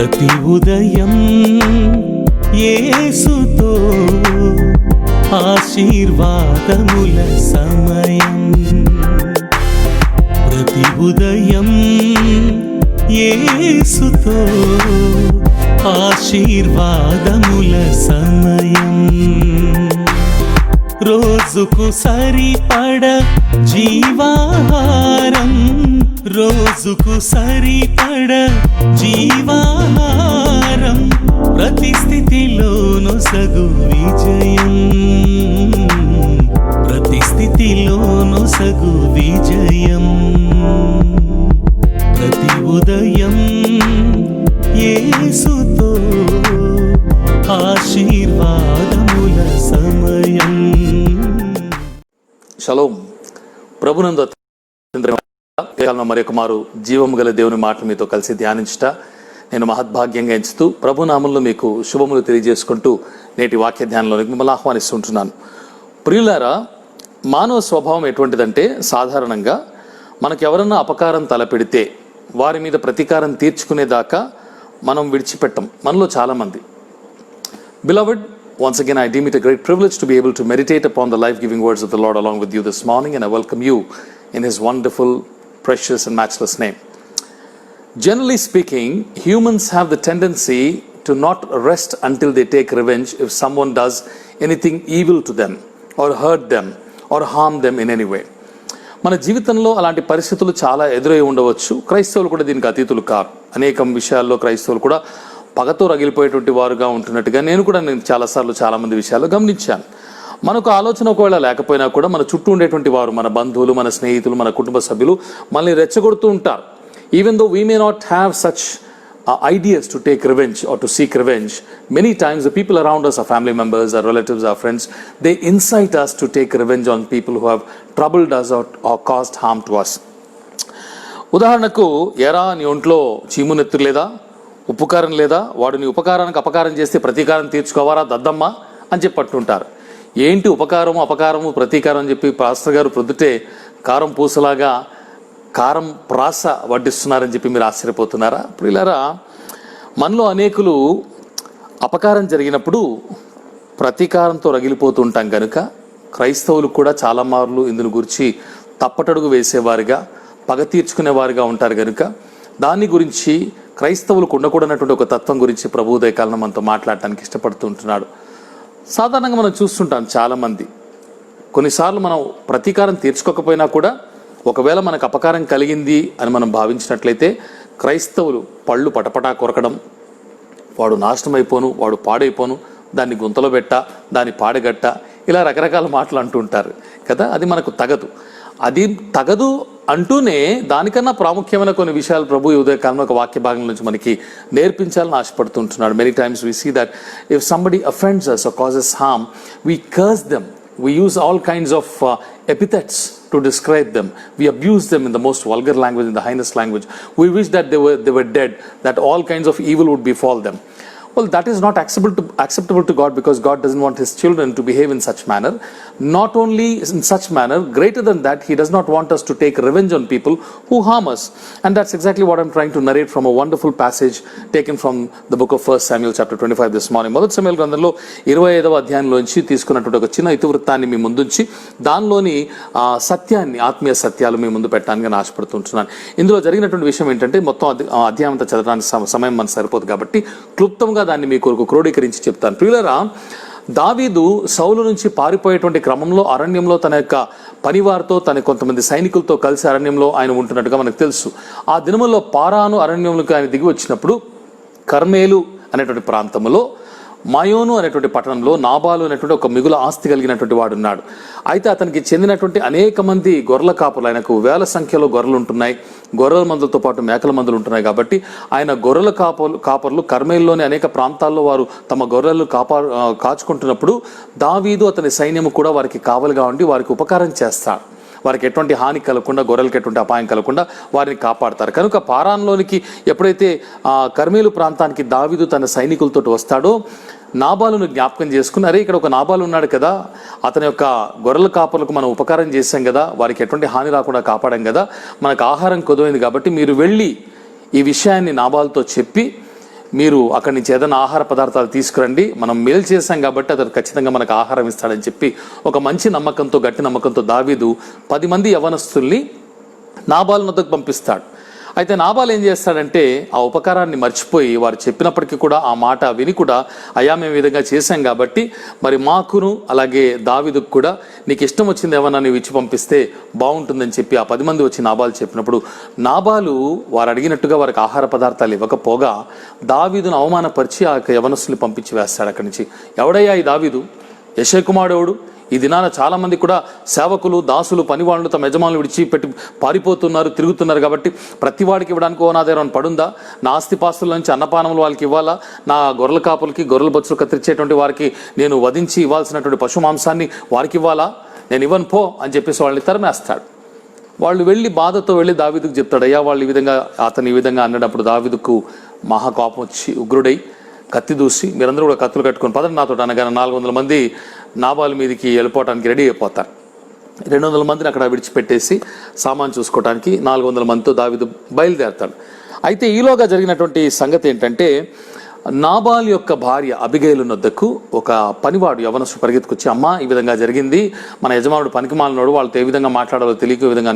ప్రతి ఉదయం యేసుతో ఆశీర్వాదముల సమయం. ప్రతి ఉదయం యేసుతో ఆశీర్వాదముల సమయం. రోజుకు సరిపడ జీవాహారం, రోజుకు సరిపడ జీవాహారం, ప్రతి స్థితిలోను సగు విజయం, ప్రతి స్థితిలోను సగు విజయం. ప్రతి ఉదయం యేసుతో ఆశీర్వాదముల సమయం. షలోమ్. ప్రభునందు మరొక మారు జీవము గల దేవుని మాట మీతో కలిసి ధ్యానించుట నేను మహద్భాగ్యంగా ఎంచుతూ ప్రభు నామంలో మీకు శుభములు తెలియజేసుకుంటూ నేటి వాక్య ధ్యానంలోనికి మిమ్మల్ని ఆహ్వానిస్తుంటున్నాను. ప్రియులారా, మానవ స్వభావం ఎటువంటిదంటే సాధారణంగా మనకు ఎవరన్నా అపకారం తలపెడితే వారి మీద ప్రతీకారం తీర్చుకునేదాకా మనం విడిచిపెట్టం మనలో చాలామంది. Beloved, once again I deem it a great privilege to be able to meditate upon the life-giving words of the Lord along with you this morning, and I welcome you in His wonderful, precious and matchless name. Generally speaking, humans have the tendency to not rest until they take revenge if someone does anything evil to them or hurt them or harm them in any way. మన జీవితంలో అలాంటి పరిస్థితులు చాలా ఎదురై ఉండవచ్చు. క్రైస్తవులు కూడా దీనికి అతీతులు కారు. అనేక విషయాల్లో క్రైస్తవులు కూడా పగతో రగిలిపోయేటువంటి వారుగా ఉంటున్నట్టుగా నేను చాలాసార్లు చాలామంది విషయాల్లో గమనించాను. మనకు ఆలోచన ఒకవేళ లేకపోయినా కూడా మన చుట్టూ ఉండేటువంటి వారు, మన బంధువులు, మన స్నేహితులు, మన కుటుంబ సభ్యులు మనల్ని రెచ్చగొడుతూ ఉంటారు. Even though we may not have such ideas to take revenge or to seek revenge, many times the people around us, our family members, our relatives, our friends, they incite us to take revenge on people who have troubled us or caused harm to us. ఉదాహరణకు, ఎరా నీ ఒంట్లో చీమునెత్తు లేదా, ఉపకారం లేదా, వాడు నీ ఉపకారానికి అపకారం చేస్తే ప్రతీకారం తీర్చుకోవాలా దద్దమ్మ అని చెప్పి పట్టుంటారు. ఏంటి ఉపకారము అపకారము ప్రతీకారం అని చెప్పి పాస్టర్ గారు ప్రొద్దుటే కారం పూసలాగా కారం ప్రాస వడ్డిస్తున్నారని చెప్పి మీరు ఆశ్చర్యపోతున్నారా? ప్రియులారా, మనలో అనేకులు అపకారం జరిగినప్పుడు ప్రతీకారంతో రగిలిపోతూ ఉంటాం కనుక క్రైస్తవులు కూడా చాలా మార్లు ఇందుని గురించి తప్పటడుగు వేసేవారుగా, పగ తీర్చుకునేవారుగా ఉంటారు కనుక దాని గురించి క్రైస్తవులకు ఉండకూడనటువంటి ఒక తత్వం గురించి ప్రభు ఉదయకాలను మనతో మాట్లాడటానికి ఇష్టపడుతూ ఉంటున్నాడు. సాధారణంగా మనం చూస్తుంటాం చాలామంది కొన్నిసార్లు మనం ప్రతీకారం తీర్చుకోకపోయినా కూడా ఒకవేళ మనకు అపకారం కలిగింది అని మనం భావించినట్లయితే క్రైస్తవులు పళ్ళు పటపటా కొరకడం, వాడు నాశనం అయిపోను, వాడు పాడైపోను, దాన్ని గుంతలో పెట్ట, దాన్ని పాడగట్ట, ఇలా రకరకాల మాటలు అంటూ ఉంటారు కదా. అది మనకు తగదు. అది తగదు అంటూనే దానికన్నా ప్రాముఖ్యమైన కొన్ని విషయాలు ప్రభు ఉదయకాలంలో ఒక వాక్య భాగం నుంచి మనకి నేర్పించాలని ఆశపడుతుంటున్నాడు. Many times we see that if somebody offends us or causes harm, we curse them. We use all kinds of epithets to describe them. We abuse them in the most vulgar language, in the heinous language. We wish that they were dead, that all kinds of evil would befall them. Well, that is not acceptable to God, because God doesn't want His children to behave in such manner. Not only in such manner, greater than that, He does not want us to take revenge on people who harm us. And that's exactly what I'm trying to narrate from a wonderful passage taken from the book of 1 Samuel chapter 25 this morning. మొదటి సమూయేలు గ్రంథంలో 25వ అధ్యాయంలోంచి తీసుకున్నటువంటి ఒక చిన్న ఇతివృత్తాన్ని మీ ముందుంచి దానిలోని సత్యాన్ని, ఆత్మీయ సత్యాలు మీ ముందు పెట్టడానికి నేను ఆశపడుతుంటున్నాను. ఇందులో జరిగినటువంటి విషయం ఏంటంటే, మొత్తం అధ్యాయం అంతా చదవడానికి సమయం మనకు సరిపోదు కాబట్టి క్లుప్తంగా దాన్ని మీ కొరకు క్రోడీకరించి చెప్తాను. ప్రియులారా, దావీదు సౌలు నుంచి పారిపోయేటువంటి క్రమంలో అరణ్యంలో తన యొక్క పనివారితో, తన కొంతమంది సైనికులతో కలిసి అరణ్యంలో ఆయన ఉంటున్నట్టుగా మనకు తెలుసు. ఆ దినముల్లో పారాను అరణ్యంలోకి ఆయన దిగి వచ్చినప్పుడు కర్మేలు అనేటువంటి ప్రాంతంలో మాయోను అనేటువంటి పట్టణంలో నాబాలు అనేటువంటి ఒక మిగుల ఆస్తి కలిగినటువంటి వాడు ఉన్నాడు. అయితే అతనికి చెందినటువంటి అనేక మంది గొర్రెల కాపులు, ఆయనకు వేల సంఖ్యలో గొర్రెలు ఉంటున్నాయి, గొర్రెల మందులతో పాటు మేకల మందులు ఉంటున్నాయి. కాబట్టి ఆయన గొర్రెల కాపర్లు కర్మేల్లోని అనేక ప్రాంతాల్లో వారు తమ గొర్రెలు కాచుకుంటున్నప్పుడు దావీదు అతని సైన్యము కూడా వారికి కావలిగా ఉండి వారికి ఉపకారం చేస్తాడు. వారికి ఎటువంటి హాని కలగకుండా, గొర్రెలకి ఎటువంటి అపాయం కలగకుండా వారిని కాపాడతారు. కనుక పారాన్లోనికి ఎప్పుడైతే కర్మేలు ప్రాంతానికి దావీదు తన సైనికులతో వస్తాడో, నాబాలును జ్ఞాపకం చేసుకుని, అరే ఇక్కడ ఒక నాబాలు ఉన్నాడు కదా, అతని యొక్క గొర్రెల కాపర్లకు మనం ఉపకారం చేశాం కదా, వారికి ఎటువంటి హాని రాకుండా కాపాడాం కదా, మనకు ఆహారం కొదువైంది కాబట్టి మీరు వెళ్ళి ఈ విషయాన్ని నాబాలుతో చెప్పి మీరు అక్కడి నుంచి ఏదైనా ఆహార పదార్థాలు తీసుకురండి, మనం మేలు చేశాం కాబట్టి అతను ఖచ్చితంగా మనకు ఆహారం ఇస్తాడని చెప్పి ఒక మంచి నమ్మకంతో, గట్టి నమ్మకంతో దావీదు 10 మంది యవనస్తుల్ని నాబాలు వద్దకు పంపిస్తాడు. అయితే నాబాలు ఏం చేస్తాడంటే ఆ ఉపకారాన్ని మర్చిపోయి వారు చెప్పినప్పటికీ కూడా ఆ మాట విని కూడా అయ్యా మేము ఈ విధంగా చేశాం కాబట్టి మరి మాకును అలాగే దావీదుకు కూడా నీకు ఇష్టం వచ్చింది ఏమన్నా నీవు ఇచ్చి పంపిస్తే బాగుంటుందని చెప్పి ఆ 10 మంది వచ్చి నాబాలు చెప్పినప్పుడు నాబాలు వారు అడిగినట్టుగా వారికి ఆహార పదార్థాలు ఇవ్వకపోగా దావీదును అవమానపరిచి ఆ యవనస్తులు పంపించి వేస్తాడు అక్కడి నుంచి. ఎవడయ్యా ఈ దావీదు? యెషై కుమారుడు. ఈ దినాన చాలా మంది కూడా సేవకులు, దాసులు, పనివాళ్ళు తమ యజమానులు విడిచిపెట్టి పారిపోతున్నారు, తిరుగుతున్నారు. కాబట్టి ప్రతి వాడికి ఇవ్వడానికి నా దగ్గర పడుందా? నా ఆస్తిపాస్తుల నుంచి అన్నపానములు వాళ్ళకి ఇవ్వాలా? నా గొర్రెల కాపులకి, గొర్రెల బొచ్చులు కత్తిరించేటువంటి వారికి నేను వధించి ఇవ్వాల్సినటువంటి పశు మాంసాన్ని వారికి ఇవ్వాలా? నేను ఇవ్వను పో అని చెప్పేసి వాళ్ళని తరిమేస్తాడు. వాళ్ళు వెళ్ళి బాధతో వెళ్ళి దావీదుకు చెప్తాడు, అయ్యా వాళ్ళు అతను ఈ విధంగా అన్నప్పుడు దావీదుకు మహా కోపం వచ్చి ఉగ్రుడై కత్తి దూసి, మీరందరూ కూడా కత్తులు కట్టుకొని పదండి నాతో అనగానే 400 మంది నాబాలు మీదకి వెళ్ళిపోవటానికి రెడీ అయిపోతారు. 200 మందిని అక్కడ విడిచిపెట్టేసి సామాన్ చూసుకోవడానికి 400 మందితో దావీదు బయలుదేరతాడు. అయితే ఈలోగా జరిగినటువంటి సంగతి ఏంటంటే నాబాల్ యొక్క భార్య అబిగైలు వద్దకు ఒక పనివాడు యవనస్తుడు పరిగెత్తుకొచ్చి, అమ్మా ఈ విధంగా జరిగింది, మన యజమానుడు పనికిమాలినోడు, వాళ్ళతో ఏ విధంగా మాట్లాడాలో తెలియక ఈ విధంగా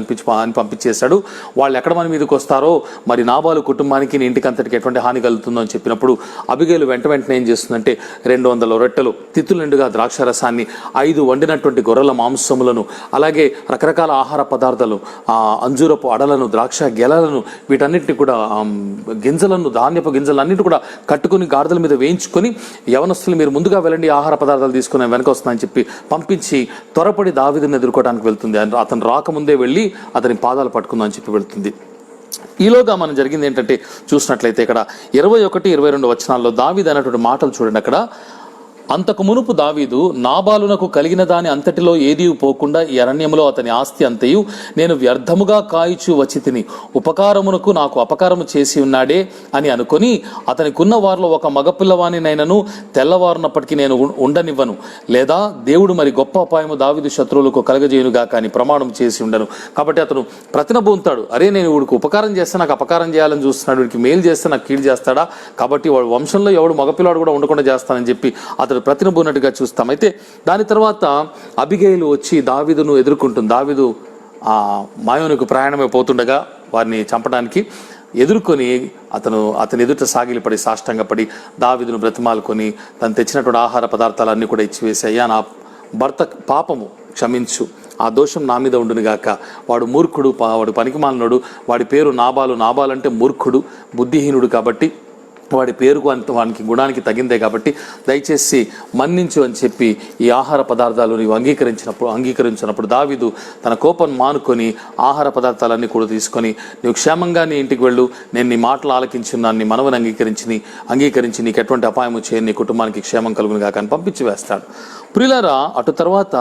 అని పంపించేశాడు, వాళ్ళు ఎక్కడ మన మీదకి వస్తారో, మరి నాబాలు కుటుంబానికి నీ ఇంటికి అంతటికి ఎటువంటి హాని కలుగుతుందో అని చెప్పినప్పుడు అబిగైలు వెంటనే ఏం చేస్తుందంటే 200 రొట్టెలు, తిత్తులు నిండుగా ద్రాక్షారసాన్ని, 5 వండినటువంటి గొర్రెల మాంసములను, అలాగే రకరకాల ఆహార పదార్థాలు, అంజూరపు అడలను, ద్రాక్ష గెలలను, వీటన్నిటిని కూడా గింజలను, ధాన్యపు గింజలన్నిటి కూడా కట్టుకుని గాడిదల మీద వేయించుకొని యవనస్తులు మీరు ముందుగా వెళ్ళండి, ఆహార పదార్థాలు తీసుకుని వెనక వస్తున్నాయని చెప్పి పంపించి త్వరపడి దావీదుని ఎదుర్కోవడానికి వెళ్తుంది. అతను రాకముందే వెళ్ళి అతని పాదాలు పట్టుకుందని చెప్పి వెళ్తుంది. ఈలోగా మనం జరిగింది ఏంటంటే చూసినట్లయితే ఇక్కడ 21, 22 వచనాల్లో దావీదు అన్నటువంటి మాటలు చూడండి. అక్కడ అంతకు మునుపు దావీదు నాబాలునకు కలిగిన దాని అంతటిలో ఏదీ పోకుండా ఈ అరణ్యములో అతని ఆస్తి అంతయు నేను వ్యర్థముగా కాయిచు వచ్చి తిని ఉపకారమునకు నాకు అపకారము చేసి ఉన్నాడే అని అనుకొని అతనికున్న వారిలో ఒక మగపిల్లవాని నైనను తెల్లవారునప్పటికీ నేను ఉండనివ్వను, లేదా దేవుడు మరి గొప్ప అపాయము దావీదు శత్రువులకు కలగజేయునుగా కానీ ప్రమాణం చేసి ఉండను. కాబట్టి అతను ప్రతినబూంతాడు, అరే నేను వీడికి ఉపకారం చేస్తే నాకు అపకారం చేయాలని చూస్తున్నాడు, వీడికి మేలు చేస్తే నాకు కీడు చేస్తాడా, కాబట్టి వాడు వంశంలో ఎవడు మగపిల్లాడు కూడా ఉండకుండా చేస్తానని చెప్పి అతను ప్రతినబూనట్టుగా చూస్తాం. అయితే దాని తర్వాత అబిగైలు వచ్చి దావీదును ఎదుర్కొంటుంది. దావీదు మాయోనుకు ప్రయాణమే పోతుండగా వారిని చంపడానికి ఎదుర్కొని అతని ఎదుట సాగిలిపడి సాష్టంగపడి దావీదును బ్రతిమాలుకొని తను తెచ్చినటువంటి ఆహార పదార్థాలన్నీ కూడా ఇచ్చివేసి, అయ్యా నా భర్త పాపము క్షమించు, ఆ దోషం నా మీద ఉండును గాక, వాడు మూర్ఖుడు, వాడు పనికిమాలినోడు, వాడి పేరు నాబాలు, నాబాలంటే మూర్ఖుడు, బుద్ధిహీనుడు, కాబట్టి వాడి పేరుకు వానికి గుణానికి తగిందే, కాబట్టి దయచేసి మన్నించు అని చెప్పి ఈ ఆహార పదార్థాలు నీవు అంగీకరించినప్పుడు దావీదు తన కోపం మానుకొని ఆహార పదార్థాలన్నీ కూడా తీసుకొని, నీవు క్షేమంగా నీ ఇంటికి వెళ్ళు, నేను నీ మాటలు ఆలకించున్నాను, నీ మనవని అంగీకరించి నీకు ఎటువంటి అపాయము చేయని, నీ కుటుంబానికి క్షేమం కలుగును గాక అని పంపించి వేస్తాడు. ప్రియులారా, అటు తర్వాత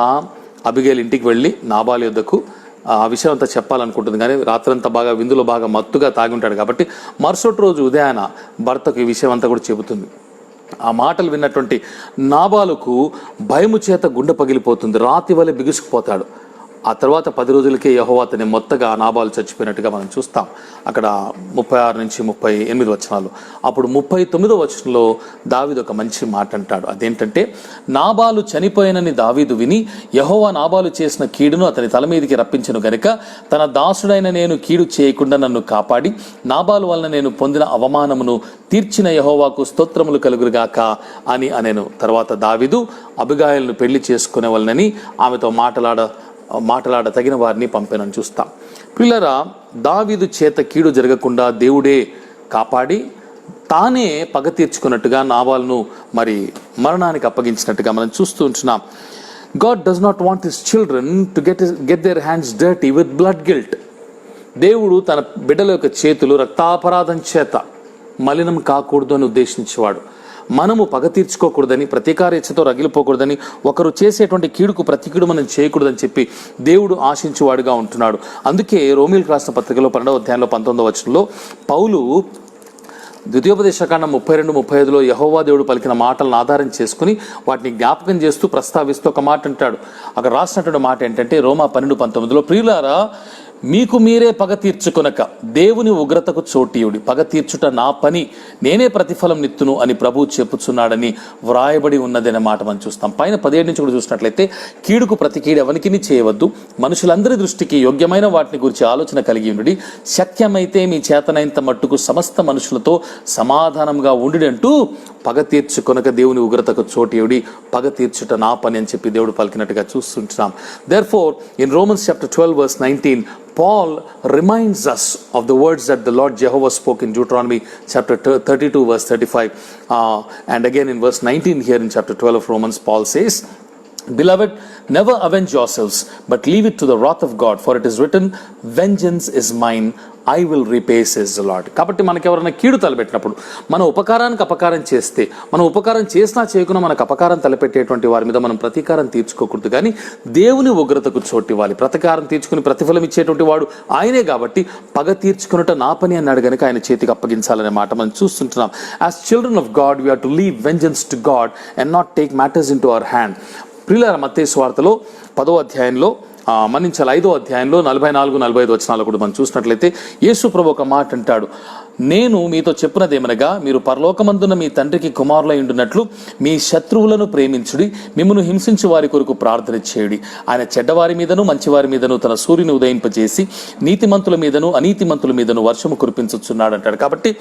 అబిగైలు ఇంటికి వెళ్ళి నాబాలు యొద్దకు ఆ విషయం అంతా చెప్పాలనుకుంటుంది, కానీ రాత్రంతా బాగా విందులో బాగా మత్తుగా తాగి ఉంటాడు. కాబట్టి మరుసటి రోజు ఉదయాన భర్తకు ఈ విషయం అంతా కూడా చెబుతుంది. ఆ మాటలు విన్నటువంటి నాబాలుకు భయము చేత గుండె పగిలిపోతుంది, రాతి వలె బిగుసుకుపోతాడు. ఆ తర్వాత 10 రోజులకే యెహోవా అతని మొత్తగా నాబాలు చచ్చిపోయినట్టుగా మనం చూస్తాం. అక్కడ 36 నుంచి 38 వచనాలు. అప్పుడు 39వ వచనంలో దావీదు ఒక మంచి మాట అంటాడు. అదేంటంటే, నాబాలు చనిపోయినని దావీదు విని యెహోవా నాబాలు చేసిన కీడును అతని తల మీదికి రప్పించెను గనుక తన దాసుడైన నేను కీడు చేయకుండా నన్ను కాపాడి నాబాలు వలన నేను పొందిన అవమానమును తీర్చిన యెహోవాకు స్తోత్రములు కలుగురుగాక అని అనేను. తర్వాత దావీదు అబిగాయిలను పెళ్లి చేసుకునే వాళ్ళని ఆమెతో మాట్లాడ తగిన వారిని పంపానని చూస్తాం. పిల్లరా, దావీదు చేత కీడు జరగకుండా దేవుడే కాపాడి తానే పగ తీర్చుకున్నట్టుగా నాబాలును మరి మరణానికి అప్పగించినట్టుగా మనం చూస్తూ ఉంటున్నాం. God does not want his children to get their hands dirty with blood guilt. దేవుడు తన బిడ్డల యొక్క చేతులు రక్తాపరాధం చేత మలినం కాకూడదు అని ఉద్దేశించేవాడు. మనము పగ తీర్చుకోకూడదని, ప్రతీకారేచ్ఛతో రగిలిపోకూడదని, ఒకరు చేసేటువంటి కీడుకు ప్రతికీడు మనం చేయకూడదని చెప్పి దేవుడు ఆశించేవాడుగా ఉంటున్నాడు. అందుకే రోమీయులకు రాసిన పత్రికలో 12వ అధ్యాయంలో 19వ వచనంలో పౌలు ద్వితీయోపదేశకాండం 32-35లో యెహోవా దేవుడు పలికిన మాటలను ఆధారం చేసుకుని వాటిని జ్ఞాపకం చేస్తూ ప్రస్తావిస్తూ ఒక మాట అంటాడు. అక్కడ రాసినటువంటి మాట ఏంటంటే, రోమా 12:19లో, ప్రియులారా మీకు మీరే పగ తీర్చుకొనక దేవుని ఉగ్రతకు చోటీయుడి. పగ తీర్చుట నా పని, నేనే ప్రతిఫలం నిత్తును అని ప్రభువు చెప్పుచున్నాడని వ్రాయబడి ఉన్నదనే మాట మనం చూస్తాం. పైన 17 నుంచి కూడా చూసినట్లయితే, కీడుకు ప్రతి కీడు ఎవరికిని చేయవద్దు, మనుషులందరి దృష్టికి యోగ్యమైన వాటిని గురించి ఆలోచన కలిగి ఉండి, శక్యమైతే మీ చేతనైనంత మట్టుకు సమస్త మనుషులతో సమాధానంగా ఉండి అంటూ పగ తీర్చుకొనక దేవుని ఉగ్రతకు చోటీయుడి. పగ తీర్చుట నా పని అని చెప్పి దేవుడు పలికినట్టుగా చూస్తుంటున్నాం. Therefore, in Romans chapter 12 verse 19, Paul reminds us of the words that the Lord Jehovah spoke in Deuteronomy chapter 32 verse 35. And again in verse 19 here in chapter 12 of Romans, Paul says, Beloved, never avenge yourselves, but leave it to the wrath of God, for it is written, Vengeance is mine, I will repay, says the Lord. కాబట్టి మనకి ఎవరైనా కీడు తలపెట్టినప్పుడు, మన ఉపకారానికి అపకారం చేస్తే, మనం ఉపకారం చేసినా చేయకుండా మనకు అపకారం తలపెట్టేటువంటి వారి మీద మనం ప్రతీకారం తీర్చుకోకూడదు, కానీ దేవుని ఉగ్రతకు చోటివ్వాలి. ప్రతీకారం తీర్చుకుని ప్రతిఫలం ఇచ్చేటువంటి వాడు ఆయనే కాబట్టి పగ తీర్చుకున్నట నా పని అన్నాడు కనుక ఆయన చేతికి అప్పగించాలనే మాట మనం చూస్తుంటున్నాం. As children of God we have to leave vengeance to God and not take matters into our hand. ప్రియులారా, మత్తయి సువార్తలో 10వ అధ్యాయంలో 5వ అధ్యాయంలో 44-45 వచనాలు కూడా మనం చూసినట్లయితే యేసు ప్రభు ఒక మాట అంటాడు, నేను మీతో చెప్పినదేమనగా, మీరు పరలోకమందున్న మీ తండ్రికి కుమారులై ఉండునట్లు మీ శత్రువులను ప్రేమించుడి, మిమ్మును హింసించు వారి కొరకు ప్రార్థన చేయుడి. ఆయన చెడ్డవారి మీదను మంచివారి మీదను తన సూర్యుని ఉదయింపజేసి నీతిమంతుల మీదను అనీతిమంతుల మీదను వర్షము కురిపించుచున్నాడు అంటాడు. కాబట్టి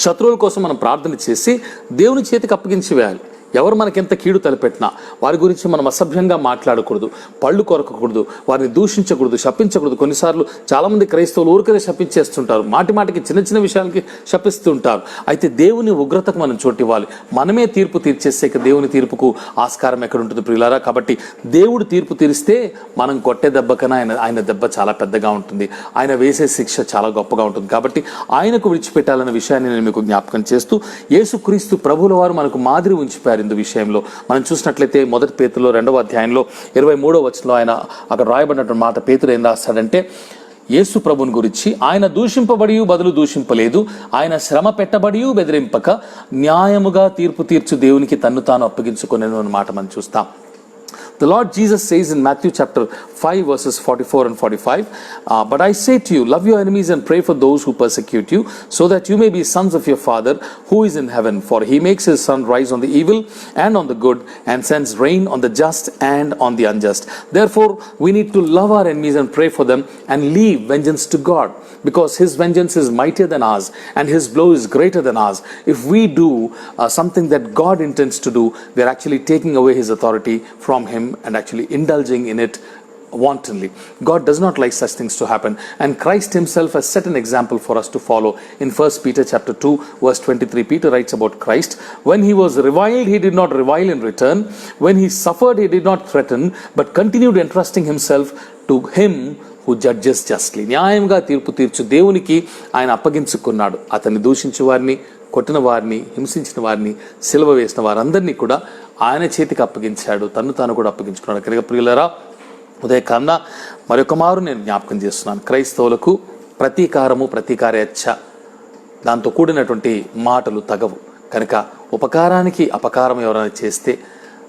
శత్రువుల కోసం మనం ప్రార్థన చేసి దేవుని చేతికి అప్పగించి వేయాలి. ఎవరు మనకెంత కీడు తలపెట్టినా వారి గురించి మనం అసభ్యంగా మాట్లాడకూడదు, పళ్ళు కొరకకూడదు, వారిని దూషించకూడదు, శపించకూడదు. కొన్నిసార్లు చాలామంది క్రైస్తవులు ఊరికనే శపించేస్తుంటారు, మాటికి చిన్న చిన్న విషయాలకి శపిస్తూ ఉంటారు. అయితే దేవుని ఉగ్రతకు మనం చోటివ్వాలి. మనమే తీర్పు తీర్చేసే దేవుని తీర్పుకు ఆస్కారం ఎక్కడ ఉంటుంది ప్రియులారా? కాబట్టి దేవుడు తీర్పు తీరిస్తే మనం కొట్టే దెబ్బ కన్నా ఆయన దెబ్బ చాలా పెద్దగా ఉంటుంది, ఆయన వేసే శిక్ష చాలా గొప్పగా ఉంటుంది. కాబట్టి ఆయనకు విడిచిపెట్టాలన్న విషయాన్ని నేను మీకు జ్ఞాపకం చేస్తూ, యేసుక్రీస్తు ప్రభువుల వారు మనకు మాదిరి ఉంచిపోయారు. ఇందు విషయంలో మనం చూసినట్లయితే 1 పేతురులో 2వ అధ్యాయంలో 23వ వచనంలో ఆయన అక్కడ రాయబడినటువంటి మాట, పేతురు ఏం రాస్తాడంటే, యేసు ప్రభుని గురించి, ఆయన దూషింపబడి బదులు దూషింపలేదు, ఆయన శ్రమ పెట్టబడి బెదిరింపక న్యాయముగా తీర్పు తీర్చు దేవునికి తన్ను తాను అప్పగించుకునే మాట మనం చూస్తాం. The Lord Jesus says in Matthew chapter 5 verses 44 and 45, But I say to you, love your enemies and pray for those who persecute you, so that you may be sons of your Father who is in heaven. For he makes his sun rise on the evil and on the good, and sends rain on the just and on the unjust. Therefore, we need to love our enemies and pray for them and leave vengeance to God, because his vengeance is mightier than ours and his blow is greater than ours. If we do something that God intends to do, we are actually taking away his authority from him and actually indulging in it wantonly. God does not like such things to happen, and Christ himself has set an example for us to follow. In 1 Peter chapter 2 verse 23, Peter writes about Christ, when he was reviled he did not revile in return, when he suffered he did not threaten, but continued entrusting himself to him who judges justly. న్యాయంగా తీర్పు తీర్చు దేవునికి ఆయన అప్పగించుకున్నాడు. అతన్ని దూషించే వారిని, కొట్టిన వారిని, హింసించిన వారిని, సిలువ వేసిన వారందరినీ కూడా ఆయన చేతికి అప్పగించాడు, తన్ను తాను కూడా అప్పగించుకున్నాడు. కనుక ప్రియులారా, ఉదయకాండ మరొక మారు నేను జ్ఞాపకం చేస్తున్నాను, క్రైస్తవులకు ప్రతీకారేచ్ఛ దాంతో కూడినటువంటి మాటలు తగవు. కనుక ఉపకారానికి అపకారం ఎవరైనా చేస్తే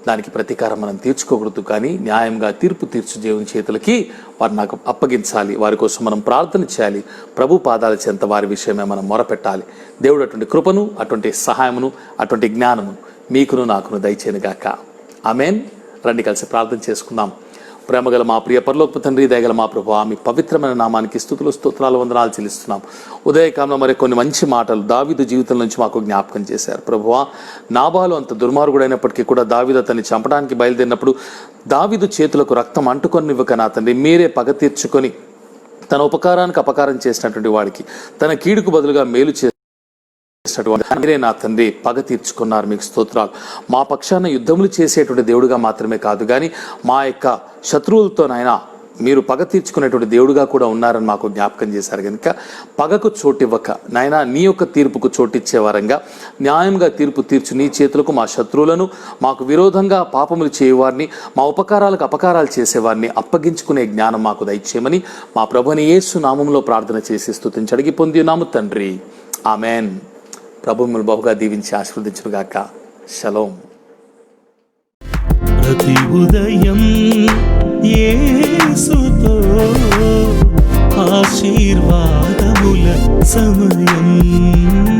దానికి ప్రతీకారం మనం తీర్చుకోకూడదు, కానీ న్యాయంగా తీర్పు తీర్చు దేవుని చేతులకి వారిని నాకు అప్పగించాలి. వారి కోసం మనం ప్రార్థన చేయాలి. ప్రభు పాదాల చెంత వారి విషయమే మనం మొరపెట్టాలి. దేవుడు అటువంటి కృపను, అటువంటి సహాయమును, అటువంటి జ్ఞానమును మీకును నాకును దయచేయనుగాక. ఆమేన్. రండి కలిసి ప్రార్థన చేసుకుందాం. ప్రేమగల మా ప్రియ పరలోకపు తండ్రి, దయగల మా ప్రభువా, మీ పవిత్రమైన నామానికి స్తుతులు, స్తోత్రాలు, వందనాలు చెల్లిస్తున్నాం. ఉదయకాలంలో మరి కొన్ని మంచి మాటలు దావీదు జీవితం నుంచి మాకు జ్ఞాపకం చేశారు. ప్రభువా, నాబాలు అంత దుర్మార్గుడైనప్పటికీ కూడా దావీదు అతన్ని చంపడానికి బయలుదేరినప్పుడు దావీదు చేతులకు రక్తం అంటుకొనివ్వక నా తండ్రి మీరే పగ తీర్చుకొని తన ఉపకారానికి అపకారం చేసినటువంటి వాడికి తన కీడుకు బదులుగా మేలు మీరే నా తండ్రి పగ తీర్చుకున్నారు. మీకు స్తోత్రాలు. మా పక్షాన యుద్ధములు చేసేటువంటి దేవుడుగా మాత్రమే కాదు, కానీ మా యొక్క శత్రువులతోనైనా మీరు పగ తీర్చుకునేటువంటి దేవుడుగా కూడా ఉన్నారని మాకు జ్ఞాపకం చేశారు. కనుక పగకు చోటివ్వక నాయనా నీ యొక్క తీర్పుకు చోటిచ్చే వరంగా న్యాయంగా తీర్పు తీర్చు నీ చేతులకు మా శత్రువులను, మాకు విరోధంగా పాపములు చేయవారిని, మా ఉపకారాలకు అపకారాలు చేసేవారిని అప్పగించుకునే జ్ఞానం మాకు దయచేయమని మా ప్రభుని యేసు నామములో ప్రార్థన చేసి స్తుతించి అడిగి పొంది ఉన్నాము తండ్రి. ఆమెన్. ప్రభు మిమ్మల్ని బహుగా దీవించి ఆశీర్వదించుగాక. షలోం. ప్రతి ఉదయం యేసుతో ఆశీర్వాదముల సమయం.